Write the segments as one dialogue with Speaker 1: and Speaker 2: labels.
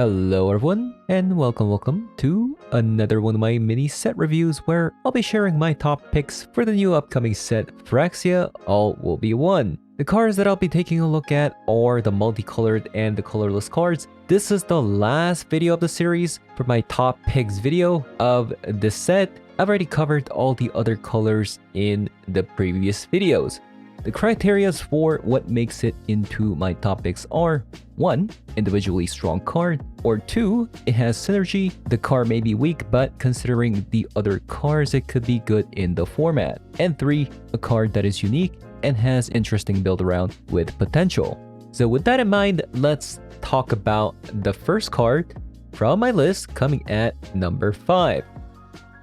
Speaker 1: Hello everyone, and welcome to another one of my mini set reviews where I'll be sharing my top picks for the new upcoming set Phyrexia All Will Be One. The cards that I'll be taking a look at are the multicolored and the colorless cards. This is the last video of the series for my top picks video of this set. I've already covered all the other colors in the previous videos. The criteria for what makes it into my top picks are 1. Individually strong card, or 2. It has synergy. The card may be weak, but considering the other cards, it could be good in the format. And 3. A card that is unique and has interesting build around with potential. So with that in mind, let's talk about the first card from my list coming at number 5.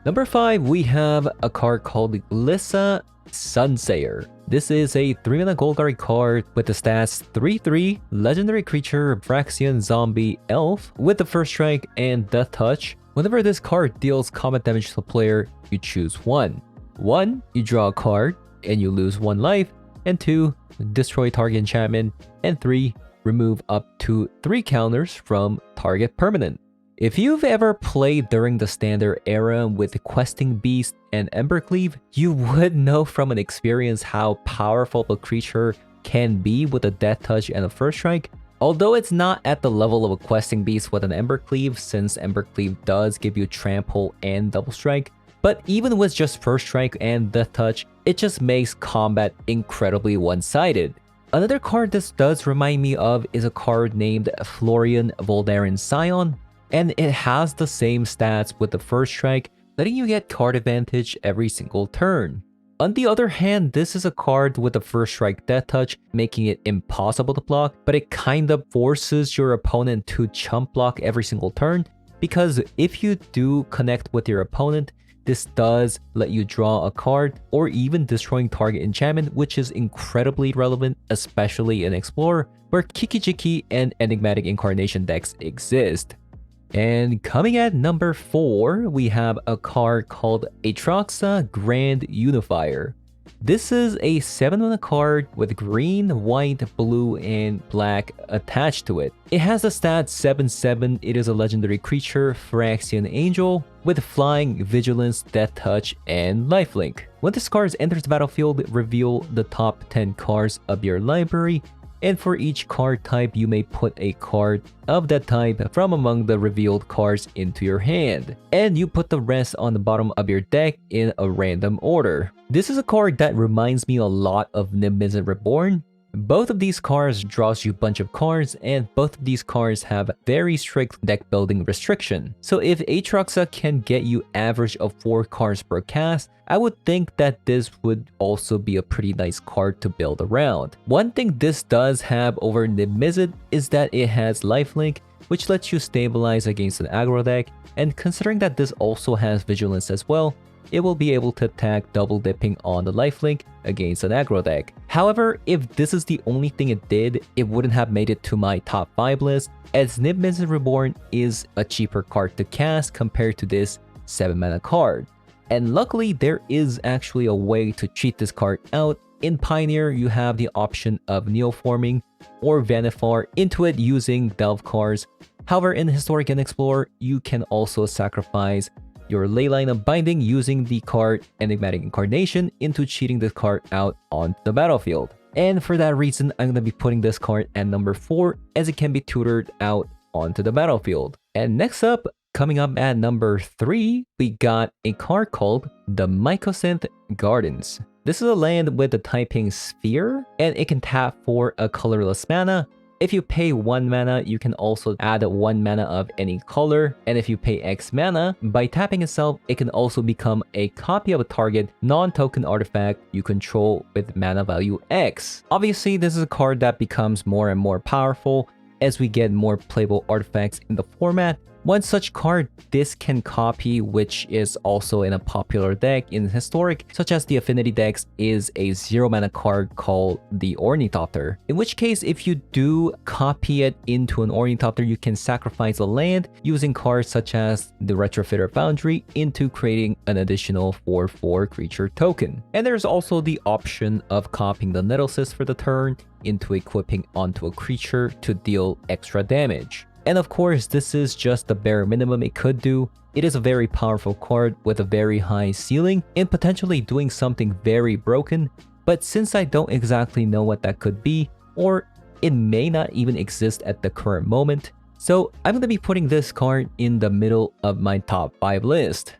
Speaker 1: Number 5, we have a card called Glissa Sunslayer. This is a 3-mana Golgari card with the stats 3/3, legendary creature, Phyrexian zombie elf with the first strike and death touch. Whenever this card deals combat damage to the player, you choose 1. 1, you draw a card and you lose 1 life, and 2, destroy target enchantment, and 3, remove up to 3 counters from target permanent. If you've ever played during the standard era with Questing Beast and Embercleave, you would know from an experience how powerful a creature can be with a Death Touch and a First Strike. Although it's not at the level of a Questing Beast with an Embercleave, since Embercleave does give you Trample and Double Strike, but even with just First Strike and Death Touch, it just makes combat incredibly one-sided. Another card this does remind me of is a card named Florian Voldaren Scion, and it has the same stats with the first strike, letting you get card advantage every single turn. On the other hand, this is a card with the first strike death touch, making it impossible to block, but it kind of forces your opponent to chump block every single turn, because if you do connect with your opponent, this does let you draw a card or even destroying target enchantment, which is incredibly relevant, especially in Explorer, where Kiki-Jiki and Enigmatic Incarnation decks exist. And coming at number 4, we have a card called Atraxa Grand Unifier. This is a 7-mana card with green, white, blue, and black attached to it. It has a stat 7/7. It is a legendary creature, Phyrexian Angel, with flying, vigilance, death touch, and lifelink. When this card enters the battlefield, reveal the top 10 cards of your library, and for each card type, you may put a card of that type from among the revealed cards into your hand, and you put the rest on the bottom of your deck in a random order. This is a card that reminds me a lot of Nimbus Reborn. Both of these cards draws you a bunch of cards, and both of these cards have very strict deck building restriction. So if Atraxa can get you average of 4 cards per cast, I would think that this would also be a pretty nice card to build around. One thing this does have over Nimbus is that it has lifelink, which lets you stabilize against an aggro deck, and considering that this also has vigilance as well, it will be able to attack double dipping on the lifelink against an aggro deck. However, if this is the only thing it did, it wouldn't have made it to my top 5 list, as Nimbus Reborn is a cheaper card to cast compared to this 7-mana card. And luckily, there is actually a way to cheat this card out. In Pioneer, you have the option of Neoforming or Vanifar into it using Delve cards. However, in Historic and Explorer, you can also sacrifice your Leyline of Binding using the card Enigmatic Incarnation into cheating the card out onto the battlefield. And for that reason, I'm going to be putting this card at number 4 as it can be tutored out onto the battlefield. And next up, coming up at number 3, we got a card called the Mycosynth Gardens. This is a land with the typing Sphere, and it can tap for a colorless mana. If you pay 1 mana, you can also add 1 mana of any color, and if you pay X mana, by tapping itself, it can also become a copy of a target non-token artifact you control with mana value X. Obviously, this is a card that becomes more and more powerful as we get more playable artifacts in the format. One such card this can copy, which is also in a popular deck in Historic, such as the Affinity decks, is a 0-mana card called the Ornithopter. In which case, if you do copy it into an Ornithopter, you can sacrifice a land using cards such as the Retrofitter Foundry into creating an additional 4/4 creature token. And there's also the option of copying the Nettlecyst for the turn into equipping onto a creature to deal extra damage. And of course, this is just the bare minimum it could do. It is a very powerful card with a very high ceiling and potentially doing something very broken. But since I don't exactly know what that could be, or it may not even exist at the current moment, so I'm going to be putting this card in the middle of my top 5 list.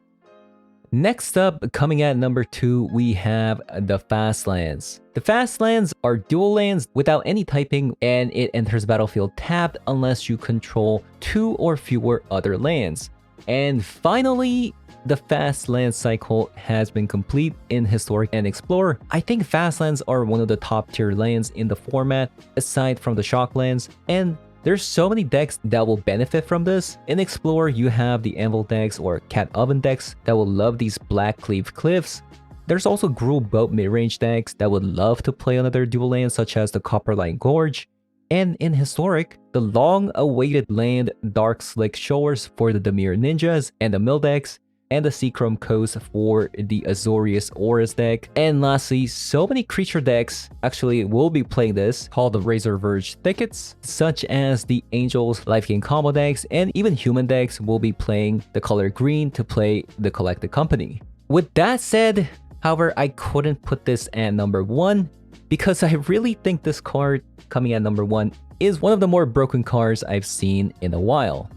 Speaker 1: Next up, coming at number 2, we have the Fast Lands. The Fast Lands are dual lands without any typing, and it enters battlefield tapped unless you control 2 or fewer other lands. And finally, the Fast Land cycle has been complete in Historic and Explorer. I think Fast Lands are one of the top tier lands in the format, aside from the Shock Lands, and there's so many decks that will benefit from this. In Explorer, you have the Anvil decks or Cat Oven decks that will love these Black Cleave Cliffs. There's also Gruul Boat mid-range decks that would love to play another dual land such as the Copperline Gorge. And in Historic, the long-awaited land Dark Slick Shores for the Dimir Ninjas and the Mill decks, and the Seachrome Coast for the Azorius Auras deck. And lastly, so many creature decks actually will be playing this, called the Razor Verge Thickets, such as the Angels Life Gain combo decks, and even human decks will be playing the color green to play the Collected Company. With that said, however, I couldn't put this at number 1 because I really think this card coming at number 1 is one of the more broken cards I've seen in a while.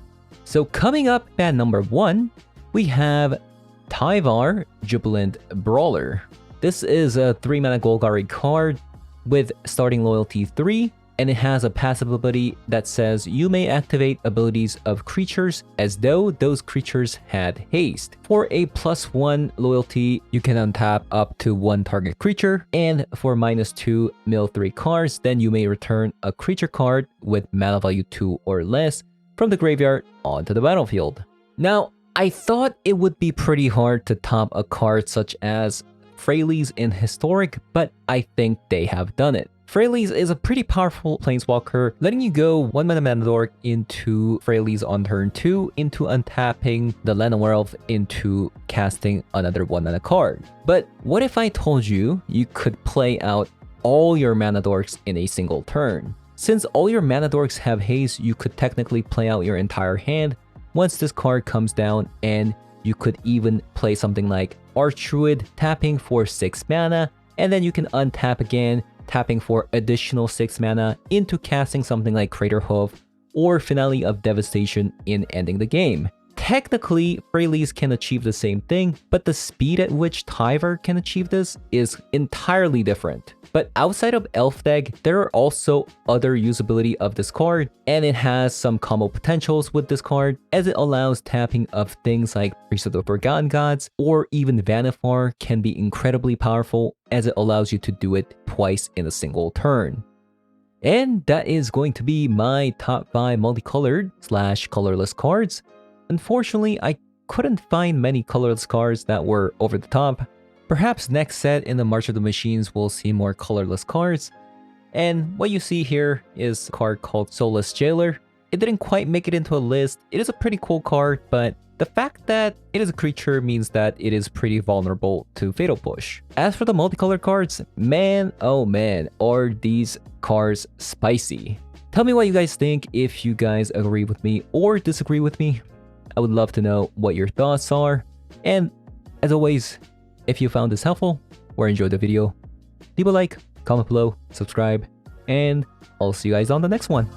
Speaker 1: So coming up at number 1, we have Tyvar, Jubilant Brawler. This is a 3-mana Golgari card with starting loyalty 3, and it has a passive ability that says you may activate abilities of creatures as though those creatures had haste. For a +1 loyalty, you can untap up to 1 target creature, and for -2 mill 3 cards, then you may return a creature card with mana value 2 or less from the graveyard onto the battlefield. Now, I thought it would be pretty hard to top a card such as Freyalise in Historic, but I think they have done it. Freyalise is a pretty powerful planeswalker, letting you go 1 mana Manadork into Freyalise on turn 2, into untapping the Llanowar Elf, into casting another 1 mana card. But what if I told you you could play out all your Manadorks in a single turn? Since all your Manadorks have haste, you could technically play out your entire hand once this card comes down, and you could even play something like Archdruid, tapping for 6 mana, and then you can untap again, tapping for additional 6 mana into casting something like Craterhoof or Finale of Devastation in ending the game. Technically, Freyalise can achieve the same thing, but the speed at which Tyvar can achieve this is entirely different. But outside of Elf deck, there are also other usability of this card, and it has some combo potentials with this card, as it allows tapping of things like Priest of the Forgotten Gods, or even Vannifar can be incredibly powerful, as it allows you to do it twice in a single turn. And that is going to be my top 5 multicolored / colorless cards. Unfortunately, I couldn't find many colorless cards that were over the top. Perhaps next set in the March of the Machines we'll see more colorless cards. And what you see here is a card called Soulless Jailer. It didn't quite make it into a list. It is a pretty cool card, but the fact that it is a creature means that it is pretty vulnerable to Fatal Push. As for the multicolor cards, man, oh man, are these cards spicy. Tell me what you guys think, if you guys agree with me or disagree with me. I would love to know what your thoughts are. And as always, if you found this helpful or enjoyed the video, leave a like, comment below, subscribe, and I'll see you guys on the next one.